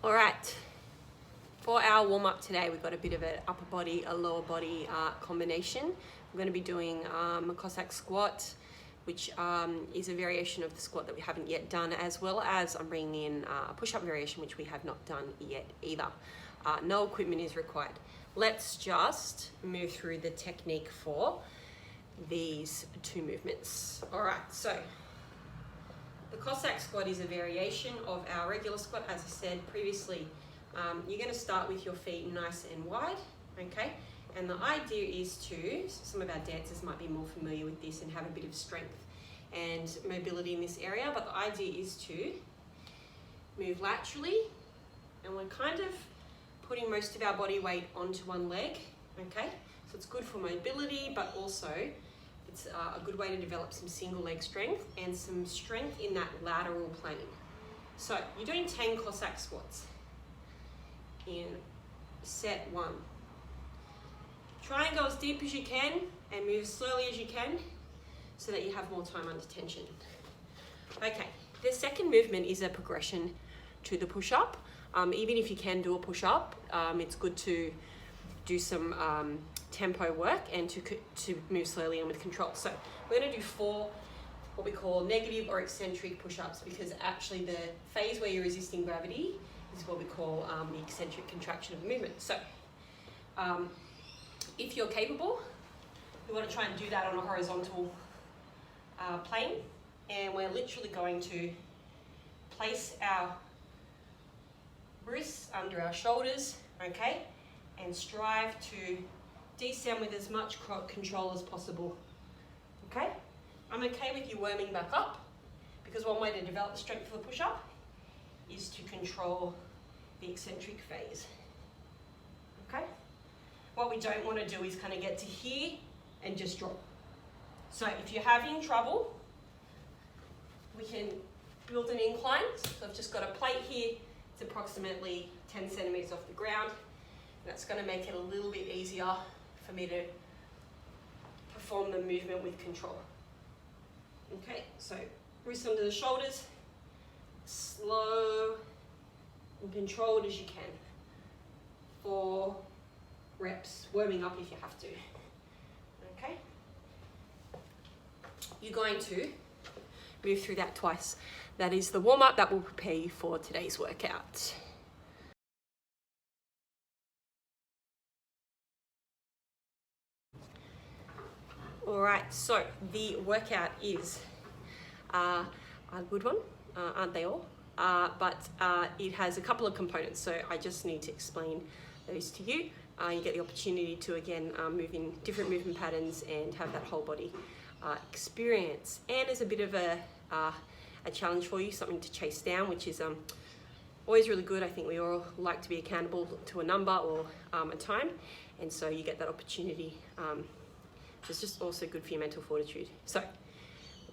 All right, for our warm-up today, we've got a bit of an upper body, a lower body combination. We're going to be doing a Cossack squat, which is a variation of the squat that we haven't yet done, as well as I'm bringing in a push-up variation, which we have not done yet either. No equipment is required. Let's just move through the technique for these two movements. All right, so the Cossack squat is a variation of our regular squat. As I said previously, you're going to start with your feet nice and wide, okay? And the idea is to, some of our dancers might be more familiar with this and have a bit of strength and mobility in this area, but the idea is to move laterally, and we're kind of putting most of our body weight onto one leg, okay? So it's good for mobility, but also it's a good way to develop some single leg strength and some strength in that lateral plane. So you're doing 10 Cossack squats in set 1. Try and go as deep as you can and move as slowly as you can so that you have more time under tension. Okay, the second movement is a progression to the push-up. Even if you can do a push-up, it's good to do some tempo work and to move slowly and with control. So we're going to do 4 what we call negative or eccentric push-ups, because actually the phase where you're resisting gravity is what we call the eccentric contraction of the movement. So if you're capable, we want to try and do that on a horizontal plane, and we're literally going to place our wrists under our shoulders, okay, and strive to descend with as much control as possible, okay? I'm okay with you worming back up, because one way to develop the strength for the push-up is to control the eccentric phase, okay? What we don't want to do is kind of get to here and just drop. So if you're having trouble, we can build an incline. So I've just got a plate here. It's approximately 10 centimeters off the ground. That's going to make it a little bit easier for me to perform the movement with control. Okay, so wrists under the shoulders, slow and controlled as you can. 4 reps, warming up if you have to. Okay, you're going to move through that twice. That is the warm-up that will prepare you for today's workout. All right, so the workout is a good one, aren't they all? But it has a couple of components, so I just need to explain those to you. You get the opportunity to, again, move in different movement patterns and have that whole body experience. And as a bit of a challenge for you, something to chase down, which is always really good. I think we all like to be accountable to a number or a time, and so you get that opportunity. It's just also good for your mental fortitude. So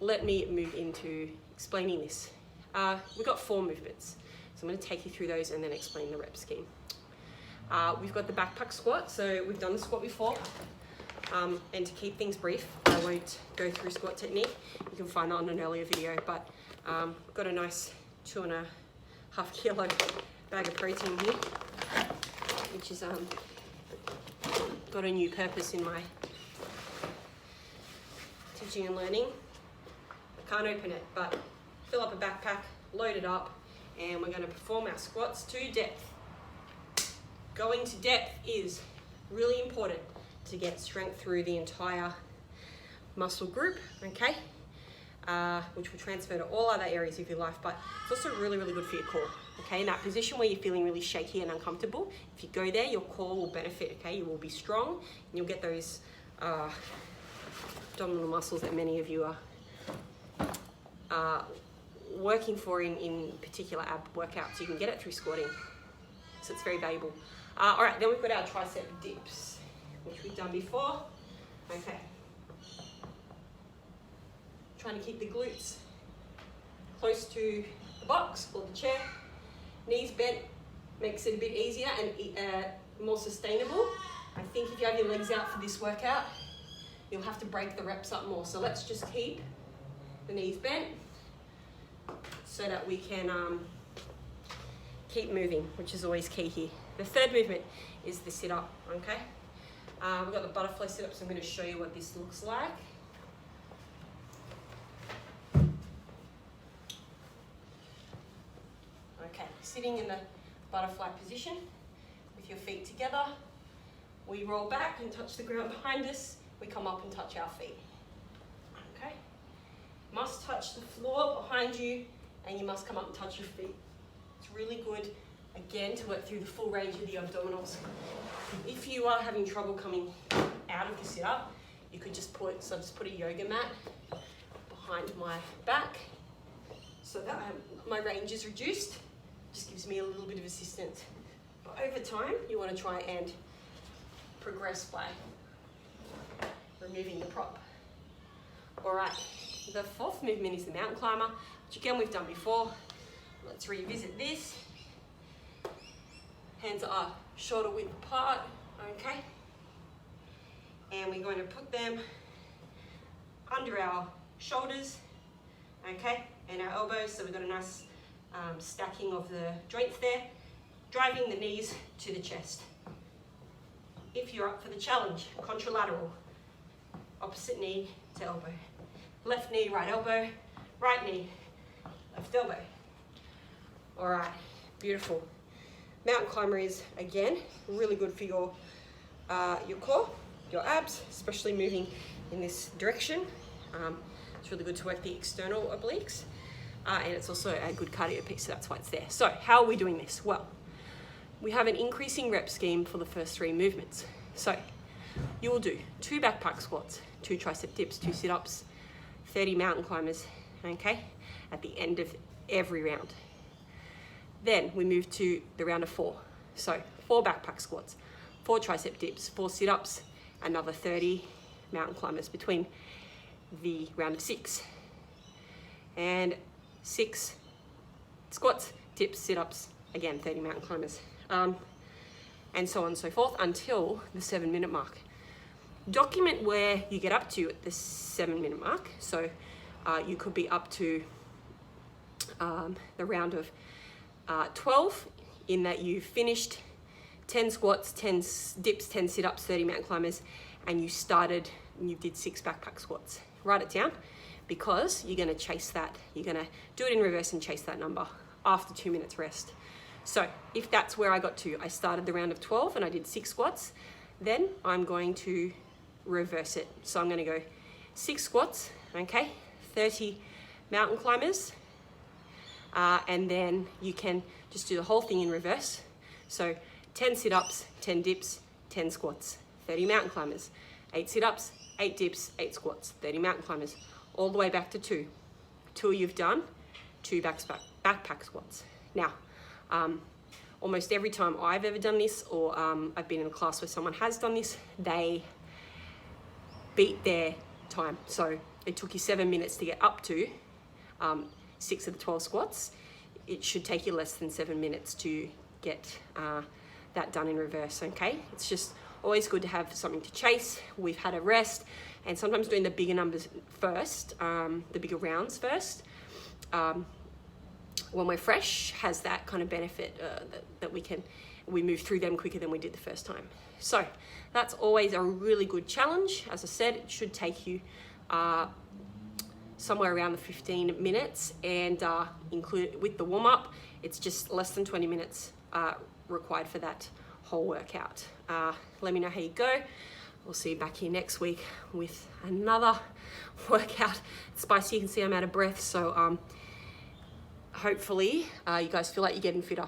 let me move into explaining this. We've got 4 movements, so I'm going to take you through those and then explain the rep scheme. We've got the backpack squat, so we've done the squat before, and to keep things brief, I won't go through squat technique. You can find that on an earlier video, but we've got a nice 2.5 kilo bag of protein here, which is got a new purpose in my teaching and learning. I can't open it, but fill up a backpack, load it up, and we're going to perform our squats to depth. Going to depth is really important to get strength through the entire muscle group, okay? Which will transfer to all other areas of your life, but it's also really, really good for your core, okay? In that position where you're feeling really shaky and uncomfortable, if you go there, your core will benefit, okay? You will be strong, and you'll get those abdominal muscles that many of you are working for in particular ab workouts. You can get it through squatting, so it's very valuable. All right, then we've got our tricep dips, which we've done before. Okay. Trying to keep the glutes close to the box or the chair. Knees bent makes it a bit easier and more sustainable. I think if you have your legs out for this workout, you'll have to break the reps up more. So let's just keep the knees bent so that we can keep moving, which is always key here. The third movement is the sit-up, okay? We've got the butterfly sit-up, so I'm going to show you what this looks like. Okay, sitting in the butterfly position with your feet together. We roll back and touch the ground behind us. We come up and touch our feet. Okay? Must touch the floor behind you, and you must come up and touch your feet. It's really good, again, to work through the full range of the abdominals. If you are having trouble coming out of the sit-up, you could just put a yoga mat behind my back so that my range is reduced. Just gives me a little bit of assistance. But over time, you want to try and progress by removing the prop. All right, the fourth movement is the mountain climber, which again we've done before. Let's revisit this. Hands are shoulder width apart, okay? And we're going to put them under our shoulders, okay? And our elbows, so we've got a nice stacking of the joints there, driving the knees to the chest. If you're up for the challenge, contralateral, opposite knee to elbow. Left knee, right elbow, right knee, left elbow. All right, beautiful. Mountain climber is, again, really good for your core, your abs, especially moving in this direction. It's really good to work the external obliques. And it's also a good cardio piece, so that's why it's there. So how are we doing this? Well, we have an increasing rep scheme for the first 3 movements. So you will do 2 backpack squats, 2 tricep dips, 2 sit-ups, 30 mountain climbers, okay, at the end of every round. Then we move to the round of 4. So 4 backpack squats, 4 tricep dips, 4 sit-ups, another 30 mountain climbers between the round of 6. And 6 squats, dips, sit-ups, again 30 mountain climbers, and so on and so forth until the 7-minute mark. Document where you get up to at the 7-minute mark. So you could be up to the round of 12, in that you finished 10 squats, 10 dips, 10 sit-ups, 30 mountain climbers, and you did 6 backpack squats. Write it down, because you're going to chase that. You're going to do it in reverse and chase that number after 2 minutes rest. So if that's where I got to, I started the round of 12 and I did 6 squats, then I'm going to reverse it. So I'm going to go 6 squats, okay, 30 mountain climbers, and then you can just do the whole thing in reverse. So 10 sit-ups, 10 dips, 10 squats, 30 mountain climbers, 8 sit-ups, 8 dips, 8 squats, 30 mountain climbers, all the way back to 2. Till you've done 2 backpack squats. Now, almost every time I've ever done this, or I've been in a class where someone has done this, they beat their time. So it took you 7 minutes to get up to 6 of the 12 squats. It should take you less than 7 minutes to get that done in reverse, okay? It's just always good to have something to chase. We've had a rest, and sometimes doing the bigger numbers first, the bigger rounds first, when we're fresh, has that kind of benefit that we move through them quicker than we did the first time. So that's always a really good challenge. As I said, it should take you somewhere around the 15 minutes, and include with the warm-up, it's just less than 20 minutes required for that whole workout. Let me know how you go. We'll see you back here next week with another workout. It's spicy. You can see I'm out of breath, so hopefully you guys feel like you're getting fitter.